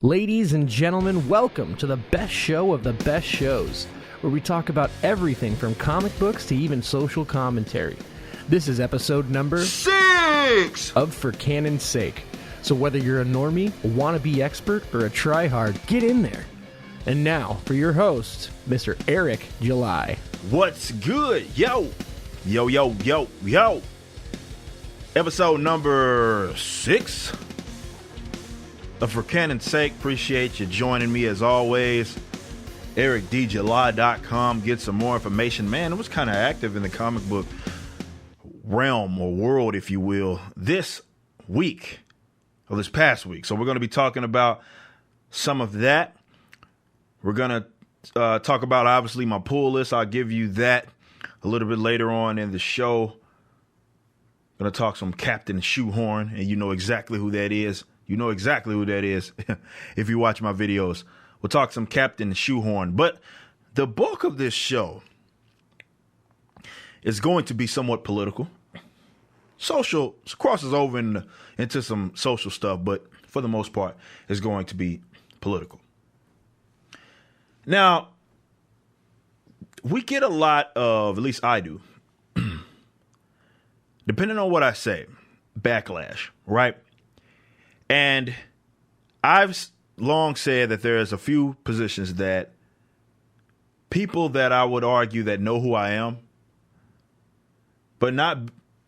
Ladies and gentlemen, welcome to the best show of the best shows, where we talk about everything from comic books to even social commentary. This is episode number 6 of For Canon's Sake. So whether you're a normie, a wannabe expert, or a tryhard, get in there. And now, for your host, Mr. Eric July. What's good? Yo! Episode number 6 of For Canon's Sake. Appreciate you joining me as always. EricDJuly.com. Get some more information. Man, it was kind of active in the comic book realm or world, if you will, this week, or this past week. So we're going to be talking about some of that. We're going to talk about, obviously, my pull list. I'll give you that a little bit later on in the show. Going to talk some Captain Shoehorn, and you know exactly who that is. You know exactly who that is if you watch my videos. We'll talk some Captain Shoehorn. But the bulk of this show is going to be somewhat political. Social, crosses over into some social stuff, but for the most part, it's going to be political. Now, we get a lot of, at least I do, depending on what I say, backlash, right? And I've long said that there's a few positions that people that I would argue that know who I am, but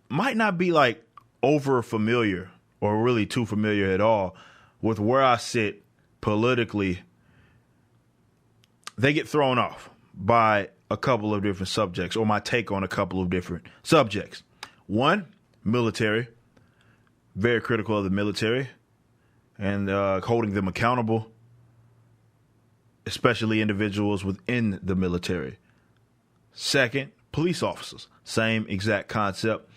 might not be like over familiar or really too familiar at all with where I sit politically. They get thrown off by a couple of different subjects, or my take on a couple of different subjects. One, military, very critical of the military. And holding them accountable, especially individuals within the military. Second, police officers, same exact concept.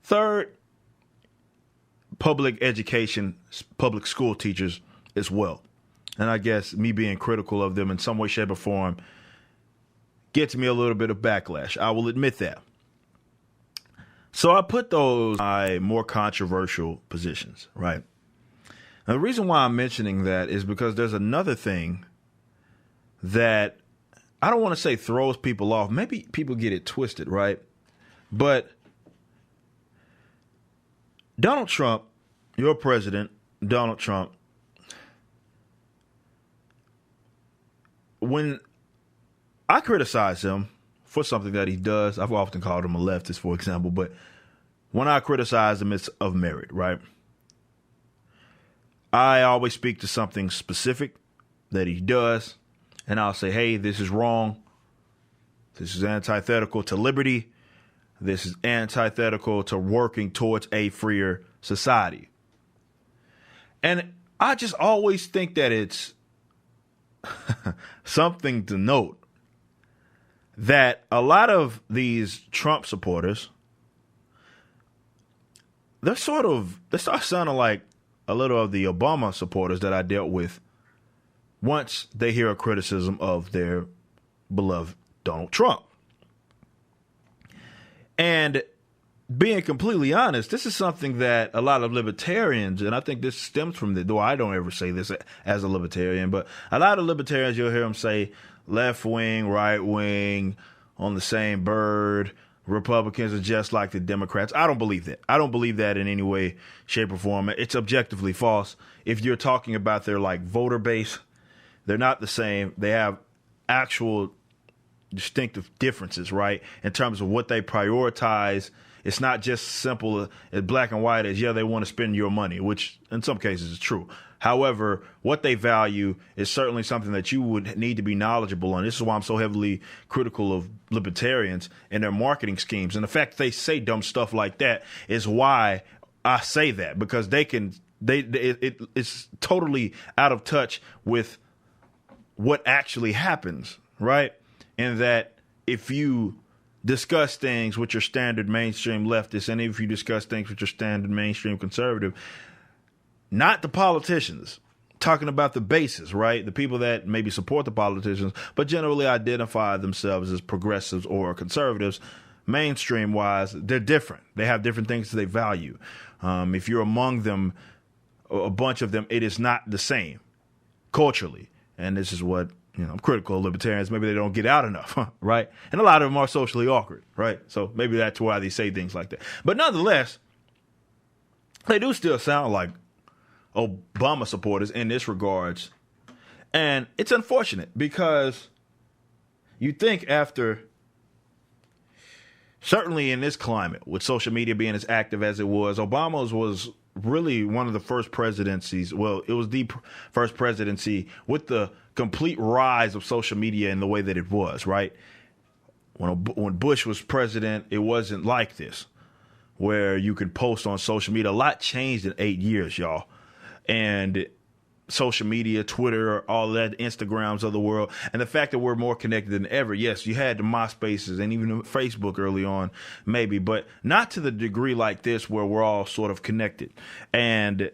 Third, public education, public school teachers as well. And I guess me being critical of them in some way, shape, or form gets me a little bit of backlash. I will admit that. So I put those my more controversial positions, right? Now, the reason why I'm mentioning that is because there's another thing that I don't want to say throws people off. Maybe people get it twisted, right? But Donald Trump, your president, Donald Trump, when I criticize him for something that he does, I've often called him a leftist, for example, but when I criticize him, it's of merit, right? I always speak to something specific that he does, and I'll say, hey, this is wrong. This is antithetical to liberty. This is antithetical to working towards a freer society. And I just always think that it's something to note that a lot of these Trump supporters, they start sounding like a little of the Obama supporters that I dealt with once they hear a criticism of their beloved Donald Trump. And being completely honest, this is something that a lot of libertarians, and I think this stems from though I don't ever say this as a libertarian, but a lot of libertarians, you'll hear them say left wing, right wing, on the same bird. Republicans are just like the Democrats. I don't believe that. I don't believe that in any way, shape, or form. It's objectively false. If you're talking about their like voter base, they're not the same. They have actual distinctive differences, right? In terms of what they prioritize. It's not just simple as black and white as, yeah, they want to spend your money, which in some cases is true. However, what they value is certainly something that you would need to be knowledgeable on. This is why I'm so heavily critical of libertarians and their marketing schemes. And the fact they say dumb stuff like that is why I say that, because it's totally out of touch with what actually happens, right? And that if you discuss things with your standard mainstream leftist, and if you discuss things with your standard mainstream conservative, not the politicians, talking about the bases, right? The people that maybe support the politicians, but generally identify themselves as progressives or conservatives, mainstream wise, they're different. They have different things they value. If you're among them, a bunch of them, it is not the same. culturally. And this is what, I'm critical of libertarians. Maybe they don't get out enough, right? And a lot of them are socially awkward, right? So maybe that's why they say things like that. But nonetheless, they do still sound like Obama supporters in this regards. And it's unfortunate because you think after, certainly in this climate, with social media being as active as it was, Obama's was really one of the first presidencies. Well, it was the first presidency with the complete rise of social media in the way that it was, right? When Bush was president, it wasn't like this, where you could post on social media. A lot changed in 8 years, y'all. And social media, Twitter, all that, Instagrams of the world, and the fact that we're more connected than ever. Yes, you had the MySpaces and even Facebook early on, maybe, but not to the degree like this where we're all sort of connected. And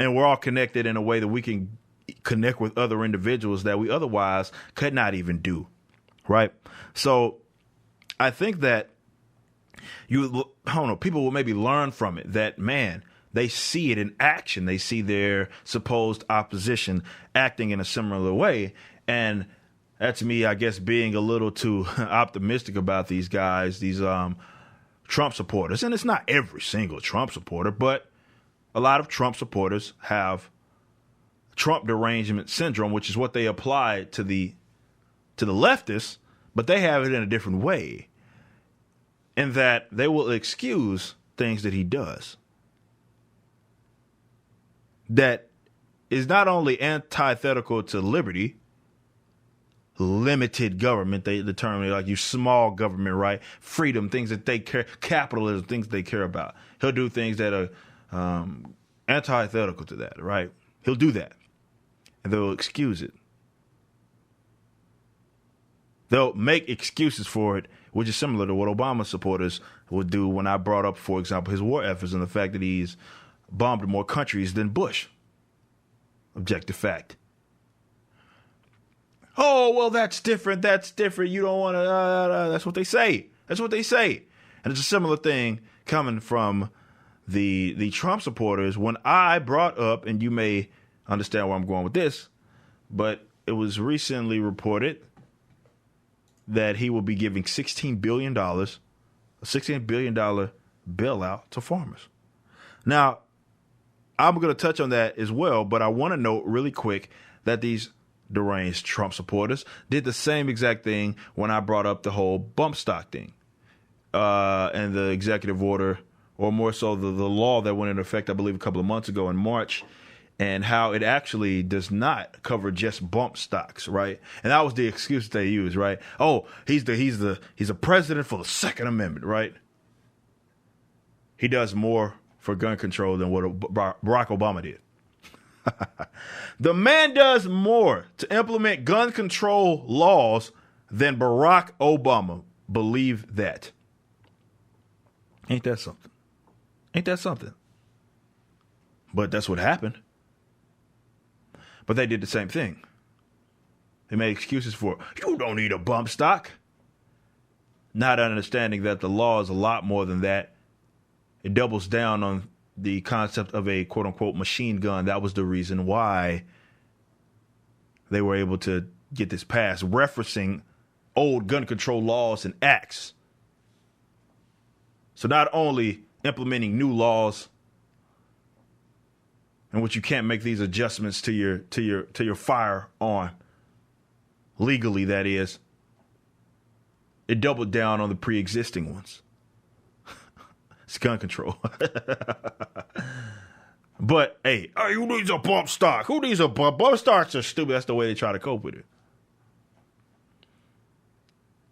we're all connected in a way that we can connect with other individuals that we otherwise could not even do, right? So I think that people will maybe learn from it that, man, they see it in action. They see their supposed opposition acting in a similar way. And that's me, I guess, being a little too optimistic about these guys, these Trump supporters. And it's not every single Trump supporter, but a lot of Trump supporters have Trump derangement syndrome, which is what they apply to the leftists, but they have it in a different way, in that they will excuse things that he does that is not only antithetical to liberty, limited government, the term, like you small government, right? Freedom, things that they care, capitalism, things they care about. He'll do things that are antithetical to that, right? He'll do that, and they'll excuse it. They'll make excuses for it, which is similar to what Obama supporters would do when I brought up, for example, his war efforts and the fact that he's bombed more countries than Bush. Objective fact. Oh, well, that's different. That's different. You don't want to. That's what they say. That's what they say. And it's a similar thing coming from the Trump supporters when I brought up, and you may understand where I'm going with this, but it was recently reported that he will be giving $16 billion, a $16 billion bailout to farmers. Now, I'm going to touch on that as well, but I want to note really quick that these deranged Trump supporters did the same exact thing when I brought up the whole bump stock thing and the executive order, or more so the law that went into effect, I believe, a couple of months ago in March, and how it actually does not cover just bump stocks, right? And that was the excuse they used, right? Oh, he's a president for the Second Amendment, right? He does more for gun control than what Barack Obama did. The man does more to implement gun control laws than Barack Obama. Believe that. Ain't that something? Ain't that something? But that's what happened. But they did the same thing. They made excuses for, you don't need a bump stock. Not understanding that the law is a lot more than that. It doubles down on the concept of a quote unquote machine gun. That was the reason why they were able to get this passed, referencing old gun control laws and acts. So not only implementing new laws in which you can't make these adjustments to your firearm legally, that is, it doubled down on the pre-existing ones. It's gun control. But, hey, who needs a bump stock? Who needs a bump? Bump stocks are stupid. That's the way they try to cope with it.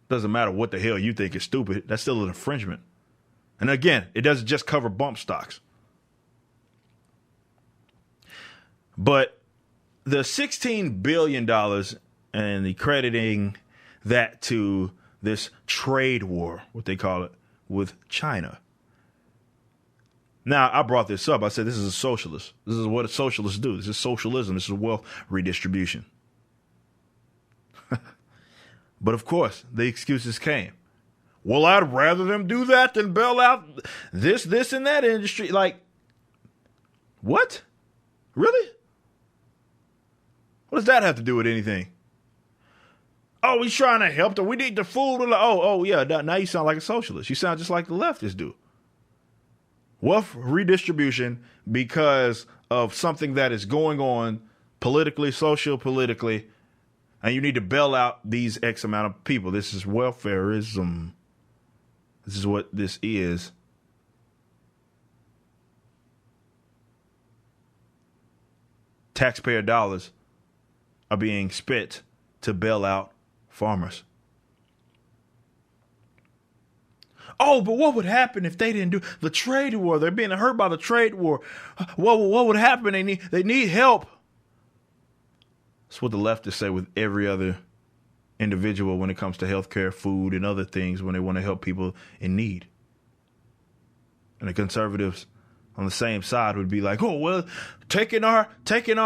Doesn't matter what the hell you think is stupid. That's still an infringement. And again, it doesn't just cover bump stocks. But the $16 billion and the crediting that to this trade war, what they call it, with China. Now, I brought this up. I said this is a socialist. This is what socialists do. This is socialism. This is wealth redistribution. But, of course, the excuses came. Well, I'd rather them do that than bail out this, and that industry. Like, what? Really? What does that have to do with anything? Oh, he's trying to help them. We need the food. Yeah. Now you sound like a socialist. You sound just like the leftists do. Wealth redistribution because of something that is going on politically, socio-politically, and you need to bail out these X amount of people. This is welfareism. This is what this is. Taxpayer dollars are being spent to bail out farmers. Oh, but what would happen if they didn't do the trade war? They're being hurt by the trade war. What would happen? They need help. That's what the leftists say with every other individual when it comes to healthcare, food, and other things when they want to help people in need. And the conservatives on the same side would be like, oh, well, taking our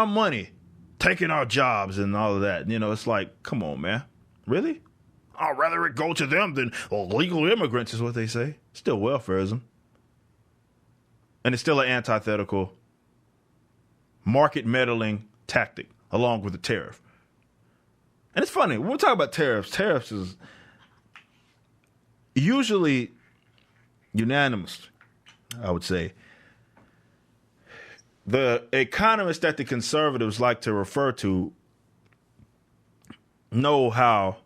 money, taking our jobs and all of that. You know, it's like, come on, man. Really? I'd rather it go to them than illegal immigrants is what they say. Still welfareism. And it's still an antithetical market meddling tactic along with the tariff. And it's funny, when we talk about tariffs is usually unanimous, I would say. The economists that the conservatives like to refer to know how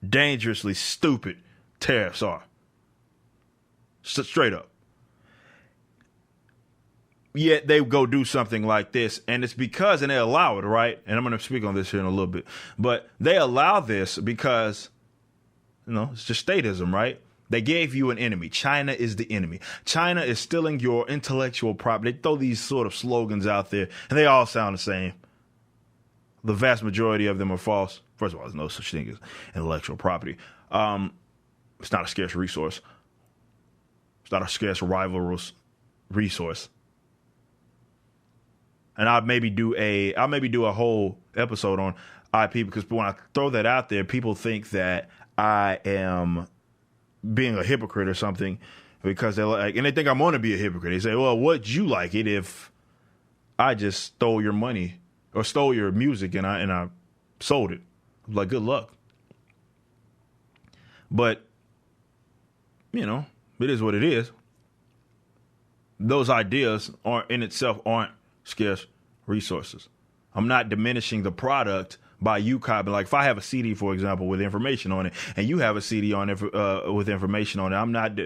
dangerously stupid tariffs are. Straight up. Yet they go do something like this, and it's because, and they allow it, right? And I'm going to speak on this here in a little bit, but they allow this because, you know, it's just statism, right? They gave you an enemy. China is the enemy. China is stealing your intellectual property. They throw these sort of slogans out there, and they all sound the same. The vast majority of them are false. First of all, there's no such thing as intellectual property. It's not a scarce resource. It's not a scarce rivalrous resource. And I'll maybe do a whole episode on IP, because when I throw that out there, people think that I am being a hypocrite or something, because they're like, and they think I'm going to be a hypocrite. They say, well, would you like it if I just stole your money or stole your music and I sold it? I'm like, good luck. But, you know, it is what it is. Those ideas aren't scarce resources. I'm not diminishing the product by you copying. Like if I have a CD, for example, with information on it, and you have a CD on it with information on it, I'm not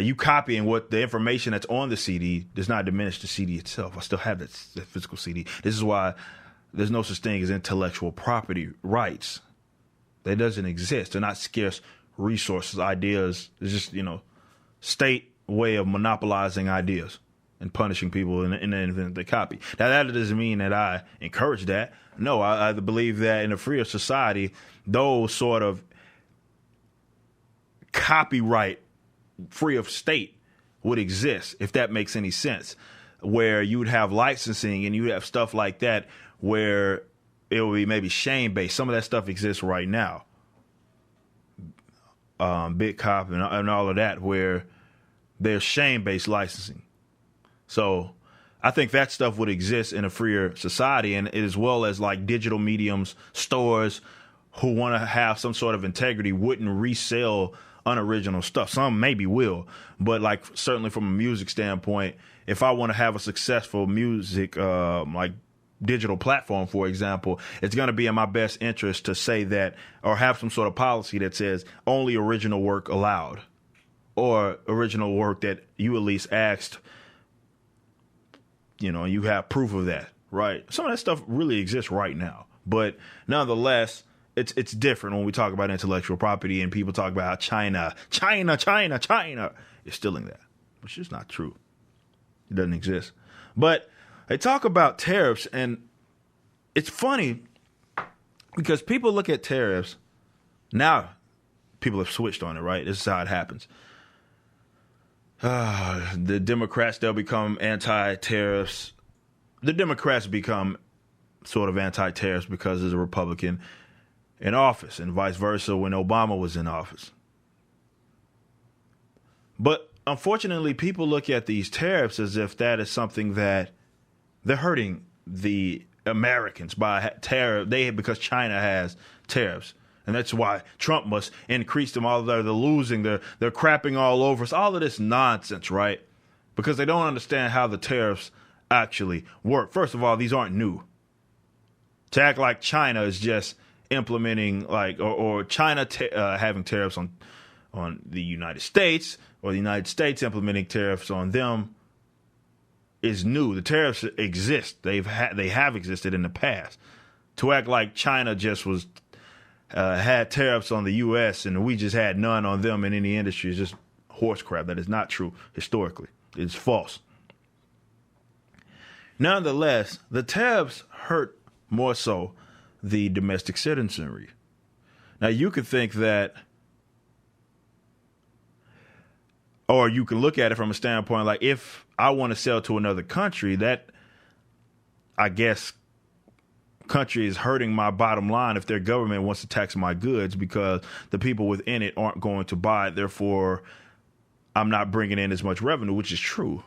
you copying what the information that's on the CD does not diminish the CD itself. I still have that physical CD. This is why there's no such thing as intellectual property rights. That doesn't exist. They're not scarce resources. Ideas. It's just, you know, state way of monopolizing ideas and punishing people in the event they copy. Now, that doesn't mean that I encourage that. No, I believe that in a freer society, those sort of copyright free of state would exist, if that makes any sense, where you would have licensing and you would have stuff like that where it would be maybe shame-based. Some of that stuff exists right now. Big Cop and all of that, where there's shame-based licensing. So I think that stuff would exist in a freer society, and as well as like digital mediums, stores who want to have some sort of integrity wouldn't resell unoriginal stuff. Some maybe will, but like certainly from a music standpoint, if I want to have a successful music like digital platform, for example, it's going to be in my best interest to say that, or have some sort of policy that says only original work allowed, or original work that you at least asked, you know, you have proof of that, right? Some of that stuff really exists right now, but nonetheless, it's different when we talk about intellectual property and people talk about how China is stealing that, which is not true. It doesn't exist. But they talk about tariffs, and it's funny because people look at tariffs. Now people have switched on it, right? This is how it happens. The Democrats, they'll become anti-tariffs. The Democrats become sort of anti-tariffs because there's a Republican in office, and vice versa when Obama was in office. But unfortunately, people look at these tariffs as if that is something that they're hurting the Americans by tariff. Because China has tariffs. And that's why Trump must increase them. They're losing. They're crapping all over us. All of this nonsense, right? Because they don't understand how the tariffs actually work. First of all, these aren't new. To act like China is just implementing or China having tariffs on the United States, or the United States implementing tariffs on them is new. The tariffs exist. They have existed in the past. To act like China just was had tariffs on the U.S. and we just had none on them in any industry is just horse crap. That is not true historically. It's false. Nonetheless, the tariffs hurt more so the domestic citizenry. Now, you could think that, or you can look at it from a standpoint like, if I want to sell to another country, that, I guess, country is hurting my bottom line if their government wants to tax my goods because the people within it aren't going to buy it. Therefore, I'm not bringing in as much revenue, which is true.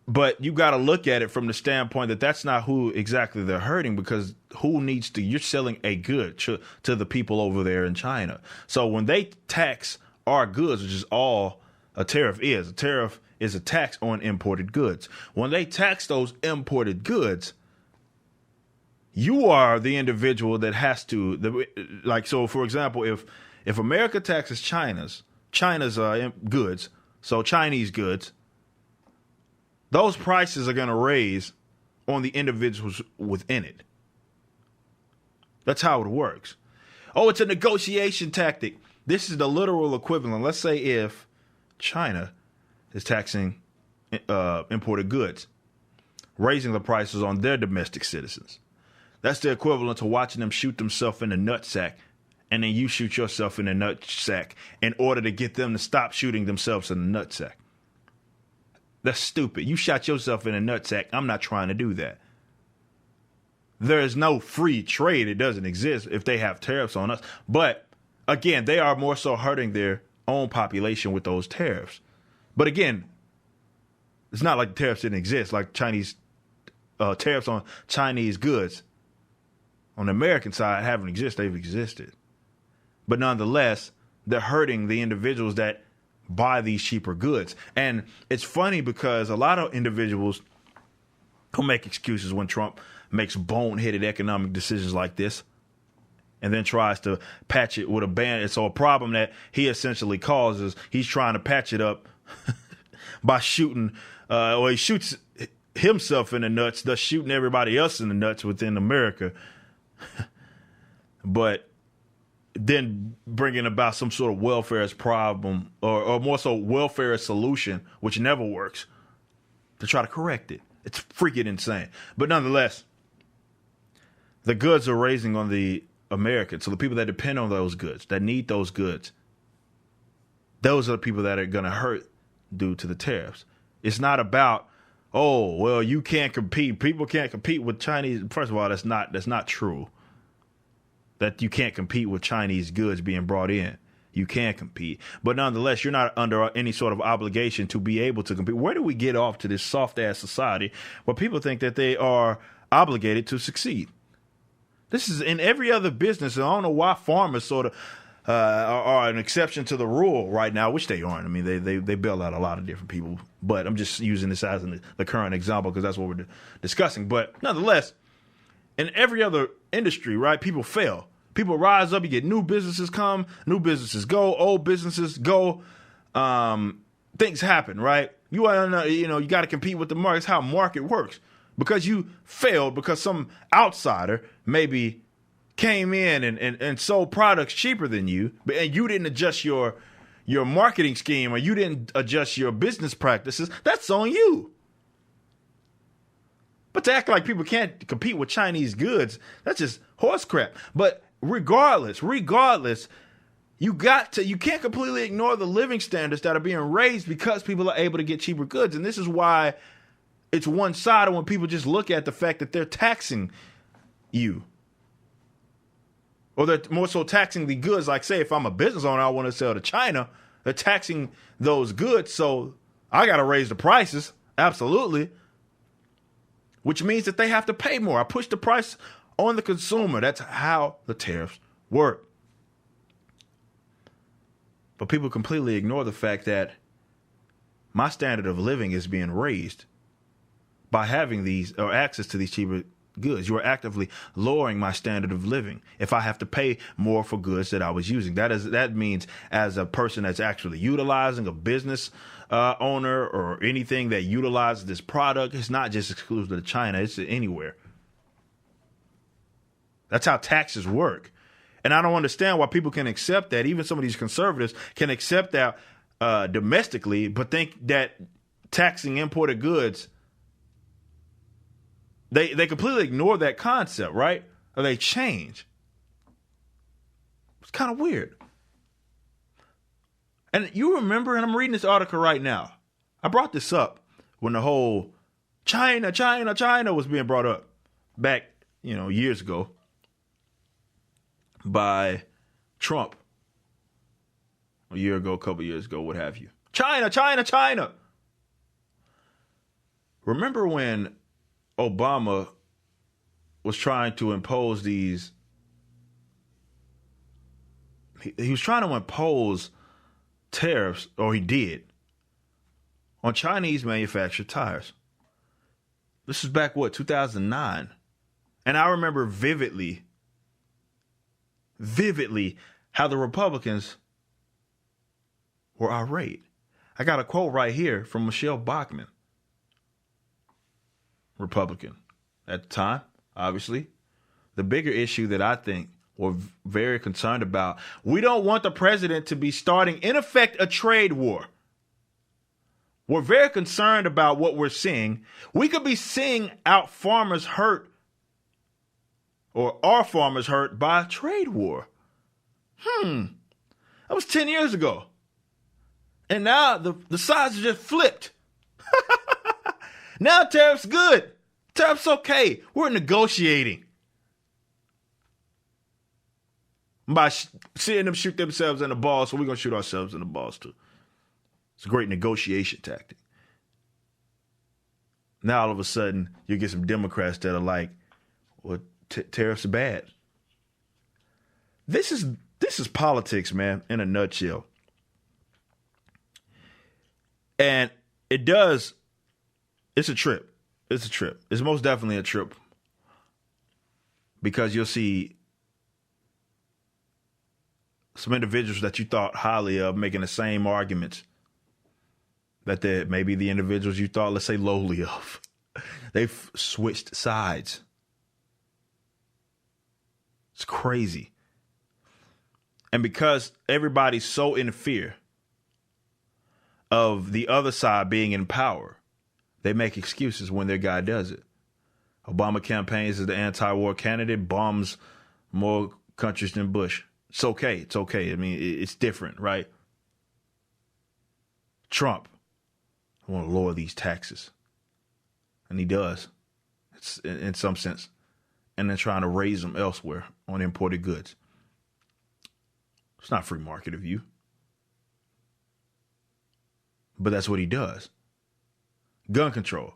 But you got to look at it from the standpoint that that's not who exactly they're hurting, because you're selling a good to the people over there in China. So when they tax our goods, which is all a tariff is a tax on imported goods. When they tax those imported goods, you are the individual that has to, so for example, if America taxes China's goods, so Chinese goods, those prices are going to raise on the individuals within it. That's how it works. Oh, it's a negotiation tactic. This is the literal equivalent. Let's say if China is taxing imported goods, raising the prices on their domestic citizens. That's the equivalent to watching them shoot themselves in the nutsack, and then you shoot yourself in the nutsack in order to get them to stop shooting themselves in the nutsack. That's stupid. You shot yourself in a nutsack. I'm not trying to do that. There is no free trade. It doesn't exist if they have tariffs on us. But again, they are more so hurting their own population with those tariffs. But again, it's not like the tariffs didn't exist, like Chinese tariffs on Chinese goods on the American side haven't existed. They've existed. But nonetheless, they're hurting the individuals that buy these cheaper goods. And it's funny because a lot of individuals who make excuses when Trump makes boneheaded economic decisions like this and then tries to patch it with a ban. So a problem that he essentially causes, he's trying to patch it up by shooting, he shoots himself in the nuts, thus shooting everybody else in the nuts within America. But then bringing about some sort of welfare problem or more so welfare solution, which never works, to try to correct it. It's freaking insane. But nonetheless, the goods are raising on the Americans. So the people that depend on those goods, that need those goods, those are the people that are going to hurt due to the tariffs. It's not about, oh, well, you can't compete. People can't compete with Chinese. First of all, that's not true. That you can't compete with Chinese goods being brought in. You can compete. But nonetheless, you're not under any sort of obligation to be able to compete. Where do we get off to this soft-ass society where people think that they are obligated to succeed? This is in every other business, and I don't know why farmers sort of are an exception to the rule right now, which they aren't. I mean, they bail out a lot of different people. But I'm just using this as the current example because that's what we're discussing. But nonetheless, in every other industry, right, people fail. People rise up. You get new businesses come, new businesses go, old businesses go. Things happen, right? You got to compete with the market. It's how a market works. Because you failed, because some outsider maybe came in and sold products cheaper than you, and you didn't adjust your marketing scheme or you didn't adjust your business practices, that's on you. But to act like people can't compete with Chinese goods, that's just horse crap. But regardless, you can't completely ignore the living standards that are being raised because people are able to get cheaper goods. And this is why it's one-sided when people just look at the fact that they're taxing you. Or they're more so taxing the goods. Like, say, if I'm a business owner, I want to sell to China, they're taxing those goods, so I got to raise the prices. Absolutely. which means that they have to pay more. I push the price on the consumer. That's how the tariffs work. But people completely ignore the fact that my standard of living is being raised by having these or access to these cheaper goods. You are actively lowering my standard of living if I have to pay more for goods that I was using. That means as a person that's actually utilizing a business owner or anything that utilizes this product, it's not just exclusive to China, it's anywhere. That's how taxes work. And I don't understand why people can accept that. Even some of these conservatives can accept that domestically, but think that taxing imported goods, they completely ignore that concept, right? Or they change. It's kind of weird. And you remember, and I'm reading this article right now, I brought this up when the whole China was being brought up back, years ago by Trump. A year ago, a couple years ago, what have you. China. Remember when Obama was trying to impose these, he was trying to impose tariffs, or he did, on Chinese manufactured tires. This is back, 2009. And I remember vividly how the Republicans were irate. I got a quote right here from Michelle Bachmann, Republican at the time, obviously. The bigger issue that I think we're very concerned about, we don't want the president to be starting, in effect, a trade war. We're very concerned about what we're seeing. We could be seeing our farmers hurt by trade war. That was 10 years ago. And now the sides are just flipped. Now tariffs good. Tariffs okay. We're negotiating. By seeing them shoot themselves in the balls, so we're going to shoot ourselves in the balls too. It's a great negotiation tactic. Now all of a sudden, you get some Democrats that are like, well, tariffs are bad. This is politics, man, in a nutshell. And it's a trip. It's most definitely a trip. Because you'll see some individuals that you thought highly of making the same arguments that maybe the individuals you thought, let's say, lowly of. They've switched sides. It's crazy. And because everybody's so in fear of the other side being in power, they make excuses when their guy does it. Obama campaigns as the anti-war candidate, bombs more countries than Bush. It's okay. I mean, it's different, right? Trump, I want to lower these taxes. And he does. It's in some sense. And then trying to raise them elsewhere on imported goods. It's not free market of you. But that's what he does. Gun control.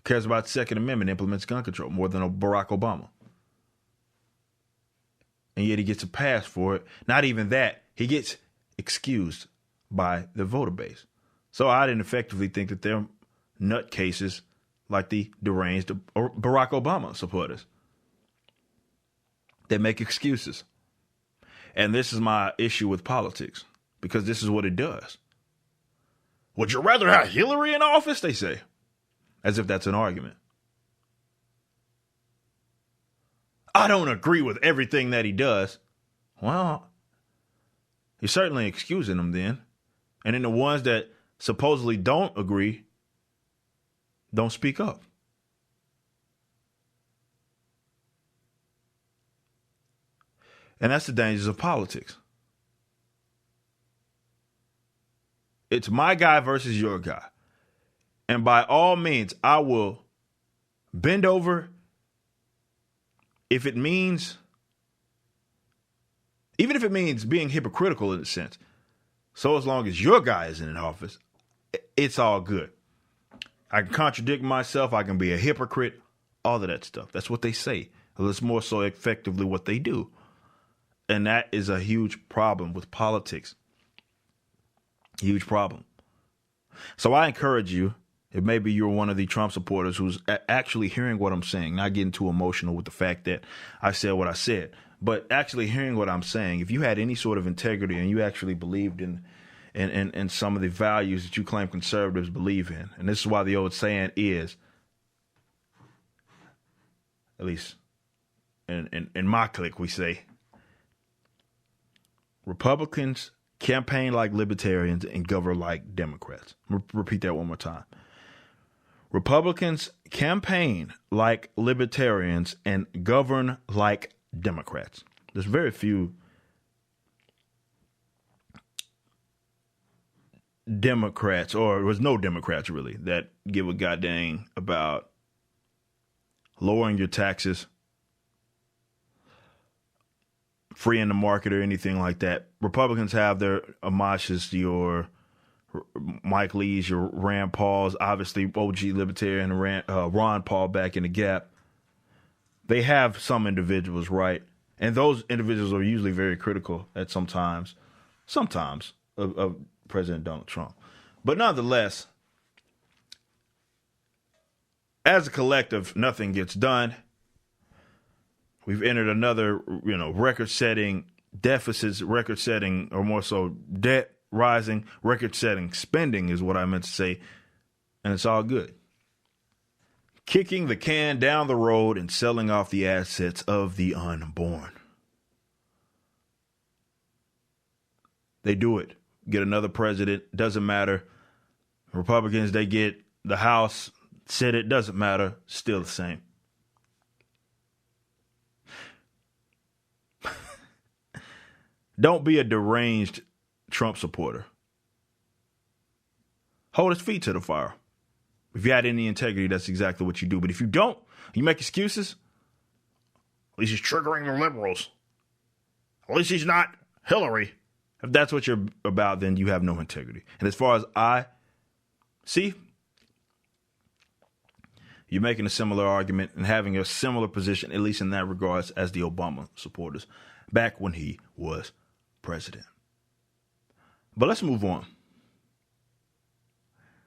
Cares about the Second Amendment, implements gun control more than Barack Obama. And yet he gets a pass for it. Not even that. He gets excused by the voter base. So I didn't effectively think that they're nutcases like the deranged Barack Obama supporters. They make excuses. And this is my issue with politics, because this is what it does. Would you rather have Hillary in office? They say, as if that's an argument. I don't agree with everything that he does. Well, you're certainly excusing him then. And then the ones that supposedly don't agree, don't speak up. And that's the dangers of politics. It's my guy versus your guy. And by all means, I will bend over if it means, even if it means being hypocritical in a sense. So as long as your guy isn't in office, it's all good. I can contradict myself. I can be a hypocrite. All of that stuff. That's what they say. It's more so effectively what they do. And that is a huge problem with politics. Huge problem. So I encourage you, if maybe you're one of the Trump supporters who's actually hearing what I'm saying, not getting too emotional with the fact that I said what I said, but actually hearing what I'm saying. If you had any sort of integrity and you actually believed in some of the values that you claim conservatives believe in, and this is why the old saying is, at least in my clique, we say, Republicans campaign like libertarians and govern like Democrats. Repeat that one more time. Republicans campaign like libertarians and govern like Democrats. There's very few Democrats, or there was no Democrats really, that give a goddamn about lowering your taxes, freeing the market, or anything like that. Republicans have their homages to your Mike Lee's, your Rand Paul's, obviously OG libertarian Ron Paul back in the Gap. They have some individuals, right? And those individuals are usually very critical at sometimes of President Donald Trump. But nonetheless, as a collective, nothing gets done. We've entered another, record-setting deficits, record-setting, or more so debt rising, record-setting spending is what I meant to say, and it's all good. Kicking the can down the road and selling off the assets of the unborn. They do it. Get another president, doesn't matter. Republicans, they get the House, Senate, doesn't matter, still the same. Don't be a deranged Trump supporter. Hold his feet to the fire. If you had any integrity, that's exactly what you do. But if you don't, you make excuses. At least he's triggering the liberals. At least he's not Hillary. If that's what you're about, then you have no integrity. And as far as I see, you're making a similar argument and having a similar position, at least in that regards, as the Obama supporters back when he was president. But let's move on.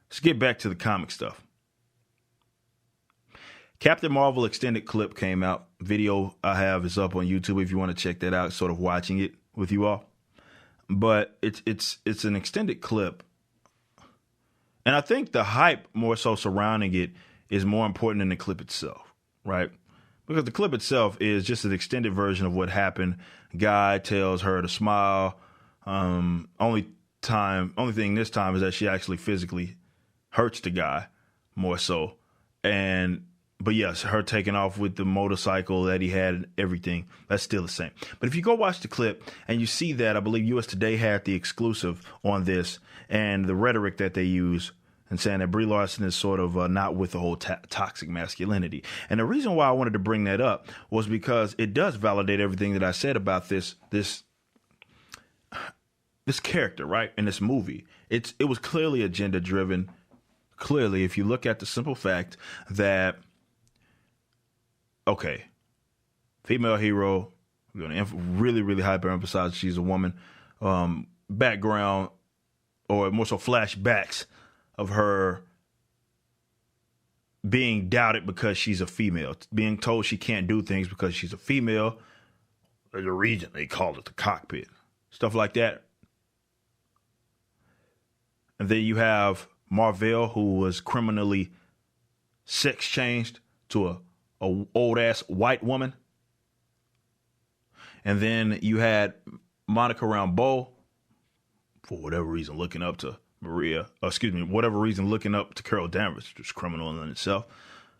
Let's get back to the comic stuff. Captain Marvel extended clip came out. Video I have is up on YouTube if you want to check that out, sort of watching it with you all. But it's an extended clip. And I think the hype more so surrounding it is more important than the clip itself, right? Because the clip itself is just an extended version of what happened. Guy tells her to smile. Only thing this time is that she actually physically hurts the guy more so. But yes, her taking off with the motorcycle that he had and everything, that's still the same. But if you go watch the clip and you see that, I believe US Today had the exclusive on this and the rhetoric that they use and saying that Brie Larson is sort of not with the whole toxic masculinity. And the reason why I wanted to bring that up was because it does validate everything that I said about this character, right, in this movie. It was clearly agenda driven. Clearly, if you look at the simple fact that, okay, female hero, we're going to really, really hyper-emphasize she's a woman, background, or more so flashbacks of her being doubted because she's a female, being told she can't do things because she's a female. There's a reason they call it the cockpit, stuff like that. And then you have Marvell, who was criminally sex changed to a old ass white woman. And then you had Monica Rambeau, for whatever reason, looking up to looking up to Carol Danvers, which is criminal in itself.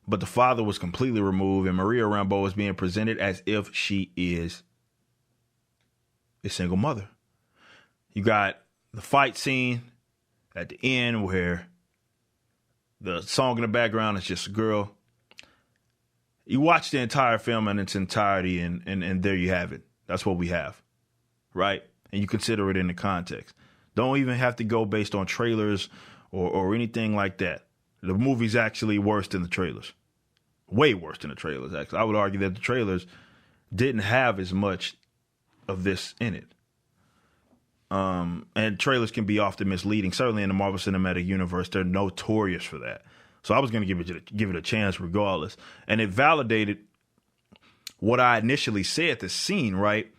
But the father was completely removed, and Maria Rambeau is being presented as if she is a single mother. You got the fight scene at the end where the song in the background is just a girl. You watch the entire film in its entirety, and there you have it. That's what we have, right? And you consider it in the context. Don't even have to go based on trailers or anything like that. The movie's actually worse than the trailers. Way worse than the trailers, actually. I would argue that the trailers didn't have as much of this in it. And trailers can be often misleading. Certainly in the Marvel Cinematic Universe, they're notorious for that. So I was going to give it a chance regardless. And it validated what I initially said, the scene, right?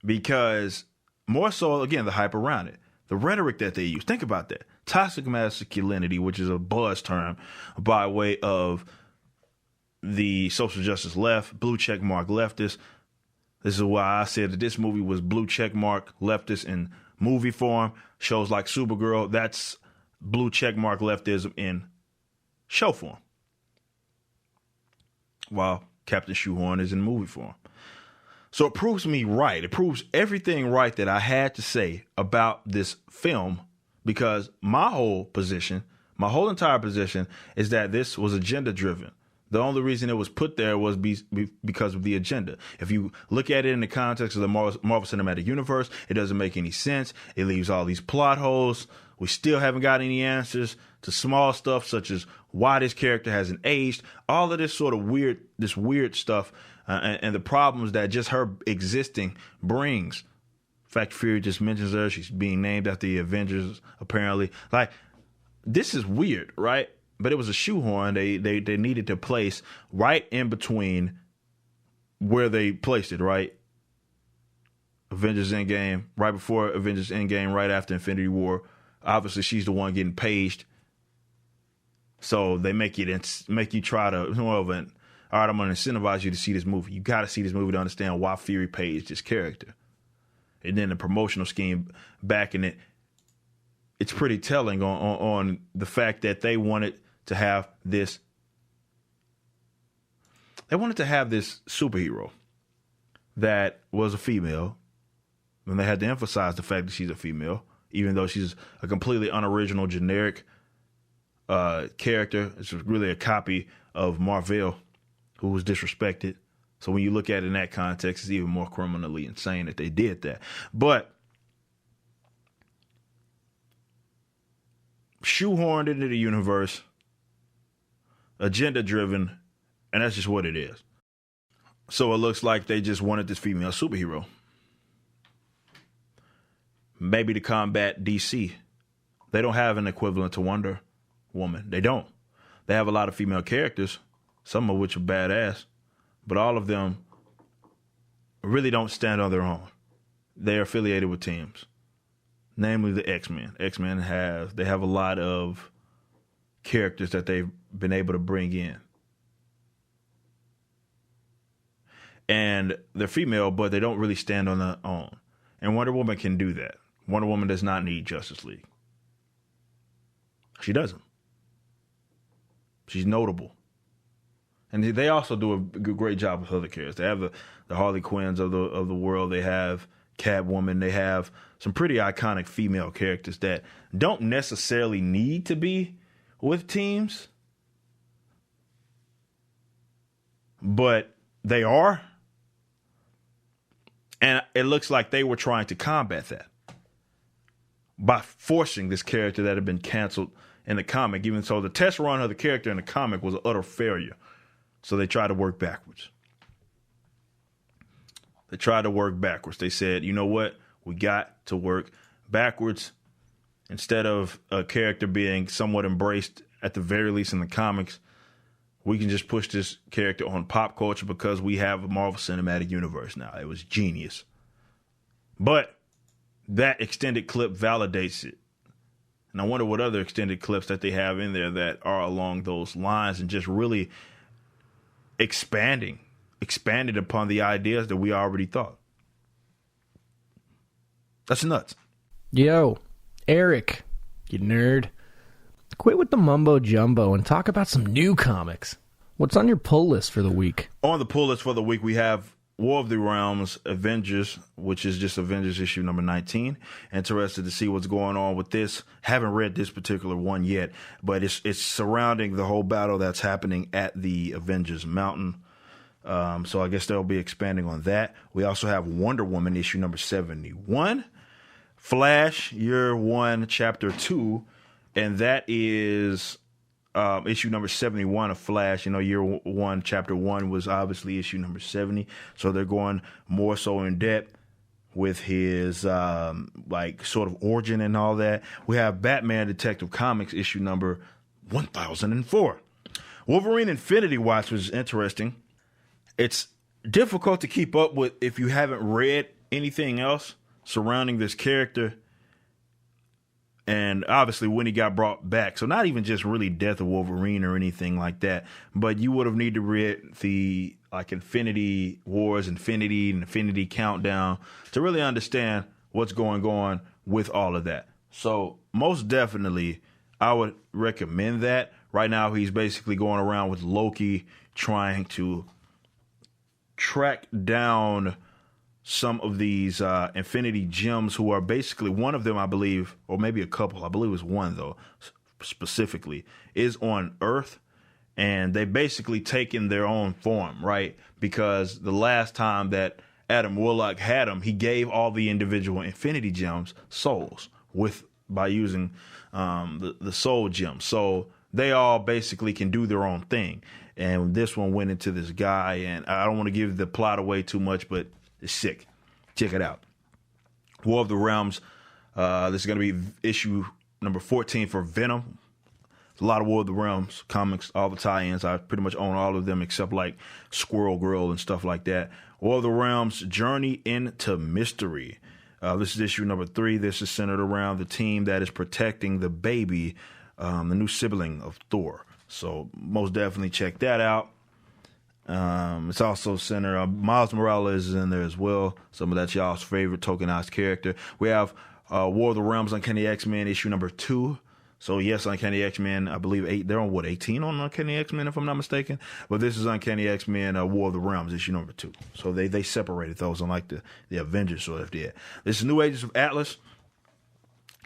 Because more so, again, the hype around it. The rhetoric that they use. Think about that. Toxic masculinity, which is a buzz term by way of the social justice left, blue check mark leftists. This is why I said that this movie was blue check mark leftist in movie form. Shows like Supergirl, that's blue check mark leftism in show form. While Captain Shoehorn is in movie form. So it proves me right. It proves everything right that I had to say about this film, because my whole entire position is that this was agenda driven. The only reason it was put there was because of the agenda. If you look at it in the context of the Marvel Cinematic Universe, it doesn't make any sense. It leaves all these plot holes. We still haven't got any answers to small stuff such as why this character hasn't aged. All of this sort of weird stuff and the problems that just her existing brings. In fact, Fury just mentions her. She's being named after the Avengers, apparently. Like, this is weird, right? But it was a shoehorn they needed to place right in between where they placed it, right? Avengers Endgame, right before Avengers Endgame, right after Infinity War. Obviously, she's the one getting paged. So they make you try to, all right, I'm going to incentivize you to see this movie. You got to see this movie to understand why Fury paged this character. And then the promotional scheme backing it, it's pretty telling on the fact that they wanted to have this. They wanted to have this superhero that was a female, and they had to emphasize the fact that she's a female, even though she's a completely unoriginal, generic character. It's really a copy of Marvel, who was disrespected. So when you look at it in that context, it's even more criminally insane that they did that. But shoehorned into the universe, agenda-driven, and that's just what it is. So it looks like they just wanted this female superhero. Maybe to combat DC. They don't have an equivalent to Wonder Woman. They don't. They have a lot of female characters, some of which are badass, but all of them really don't stand on their own. They are affiliated with teams, namely the X-Men. X-Men have a lot of characters that they've been able to bring in. And they're female, but they don't really stand on their own. And Wonder Woman can do that. Wonder Woman does not need Justice League. She doesn't. She's notable. And they also do a great job with other characters. They have the Harley Quinns of the world. They have Catwoman. They have some pretty iconic female characters that don't necessarily need to be with teams, but they are. And it looks like they were trying to combat that by forcing this character that had been canceled in the comic. Even so, the test run of the character in the comic was an utter failure. So they tried to work backwards. They said, you know what? We got to work backwards. Instead of a character being somewhat embraced, at the very least in the comics, we can just push this character on pop culture because we have a Marvel Cinematic Universe now. It was genius. But that extended clip validates it. And I wonder what other extended clips that they have in there that are along those lines and just really expanded upon the ideas that we already thought. That's nuts. Yo, Eric, you nerd. Quit with the mumbo jumbo and talk about some new comics. What's on your pull list for the week? On the pull list for the week, we have War of the Realms Avengers, which is just Avengers issue number 19. Interested to see what's going on with this. Haven't read this particular one yet, but it's surrounding the whole battle that's happening at the Avengers Mountain. So I guess they'll be expanding on that. We also have Wonder Woman issue number 71. Flash Year 1 Chapter 2. And that is issue number 71 of Flash. Year one, chapter 1 was obviously issue number 70. So they're going more so in depth with his sort of origin and all that. We have Batman Detective Comics issue number 1004. Wolverine Infinity Watch was interesting. It's difficult to keep up with if you haven't read anything else surrounding this character. And obviously when he got brought back, so not even just really Death of Wolverine or anything like that, but you would have needed to read the Infinity Wars, Infinity Countdown to really understand what's going on with all of that. So most definitely I would recommend that. Right now he's basically going around with Loki trying to track down some of these Infinity Gems, who are basically, one of them, I believe, or maybe a couple, I believe it was one though, specifically, is on Earth. And they basically taken their own form, right? Because the last time that Adam Warlock had them, he gave all the individual Infinity Gems souls by using the soul gems. So they all basically can do their own thing. And this one went into this guy, and I don't want to give the plot away too much, but it's sick. Check it out. War of the Realms. This is going to be issue number 14 for Venom. A lot of War of the Realms comics, all the tie-ins. I pretty much own all of them except like Squirrel Girl and stuff like that. War of the Realms, Journey into Mystery. This is issue number 3. This is centered around the team that is protecting the baby, the new sibling of Thor. So most definitely check that out. It's also centered. Miles Morales is in there as well. Some of that's y'all's favorite tokenized character. We have War of the Realms, Uncanny X-Men, issue number 2. So yes, Uncanny X-Men, I believe they're on 18 on Uncanny X-Men, if I'm not mistaken. But this is Uncanny X-Men, War of the Realms, issue number 2. So they separated those, unlike the Avengers sort of did. This is New Agents of Atlas,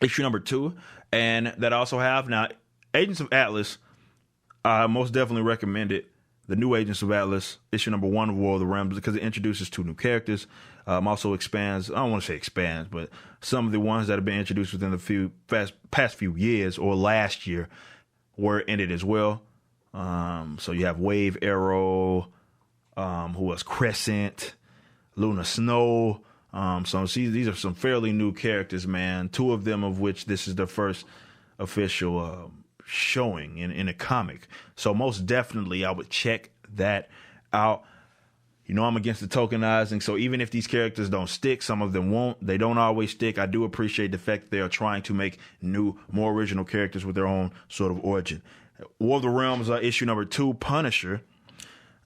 issue number 2, and that also have now Agents of Atlas. I most definitely recommend it. The New Agents of Atlas, issue number 1 of War of the Realms, because it introduces 2 new characters. Also expands, I don't want to say expands, but some of the ones that have been introduced within the past few years or last year were in it as well. So you have Wave, Arrow, who was Crescent, Luna Snow. So these are some fairly new characters, man. 2 of them of which this is the first official showing in a comic. So most definitely I would check that out. I'm against the tokenizing, so even if these characters don't stick, some of them won't. They don't always stick. I do appreciate the fact that they are trying to make new, more original characters with their own sort of origin. War of the Realms, issue number 2, Punisher.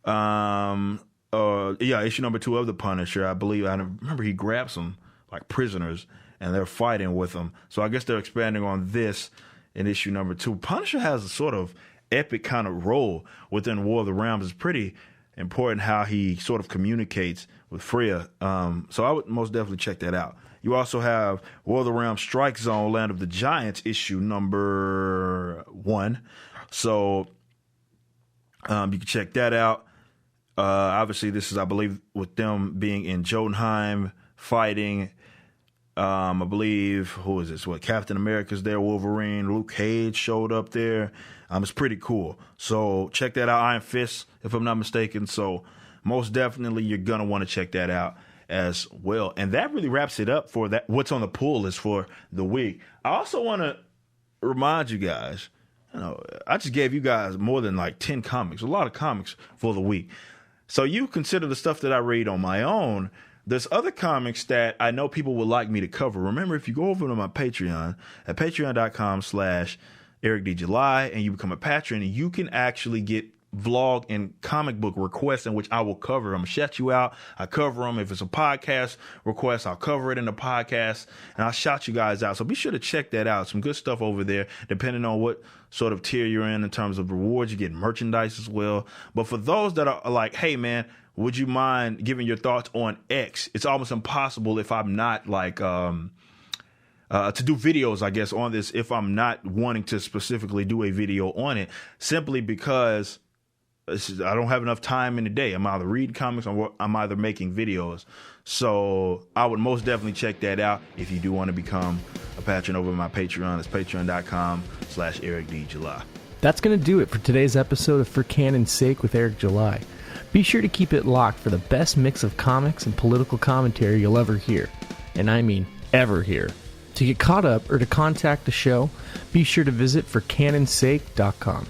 Issue number 2 of the Punisher. I remember he grabbed some prisoners and they're fighting with them. So I guess they're expanding on this in issue number 2. Punisher has a sort of epic kind of role within War of the Realms. It's pretty important how he sort of communicates with Freya. So I would most definitely check that out. You also have War of the Realms, Strike Zone, Land of the Giants, issue number 1. So you can check that out. Obviously, this is, I believe, with them being in Jotunheim fighting. I believe, who is this? Captain America's there, Wolverine, Luke Cage showed up there. It's pretty cool. So check that out. Iron Fist, if I'm not mistaken. So most definitely you're going to want to check that out as well. And that really wraps it up for that. What's on the pull list for the week. I also want to remind you guys, I just gave you guys more than 10 comics, a lot of comics for the week. So you consider the stuff that I read on my own. There's other comics that I know people would like me to cover. Remember, if you go over to my Patreon at patreon.com/EricDJuly and you become a patron, you can actually get vlog and comic book requests in which I will cover. I'm going to shout you out. I cover them. If it's a podcast request, I'll cover it in the podcast and I'll shout you guys out. So be sure to check that out. Some good stuff over there, depending on what sort of tier you're in terms of rewards. You get merchandise as well. But for those that are like, hey, man, would you mind giving your thoughts on X? It's almost impossible if I'm not to do videos, I guess, on this if I'm not wanting to specifically do a video on it, simply because I don't have enough time in the day. I'm either reading comics or I'm either making videos. So I would most definitely check that out if you do want to become a patron over my Patreon. It's patreon.com/EricDJuly. That's going to do it for today's episode of For Canon's Sake with Eric July. Be sure to keep it locked for the best mix of comics and political commentary you'll ever hear. And I mean ever hear. To get caught up or to contact the show, be sure to visit forcanonsake.com.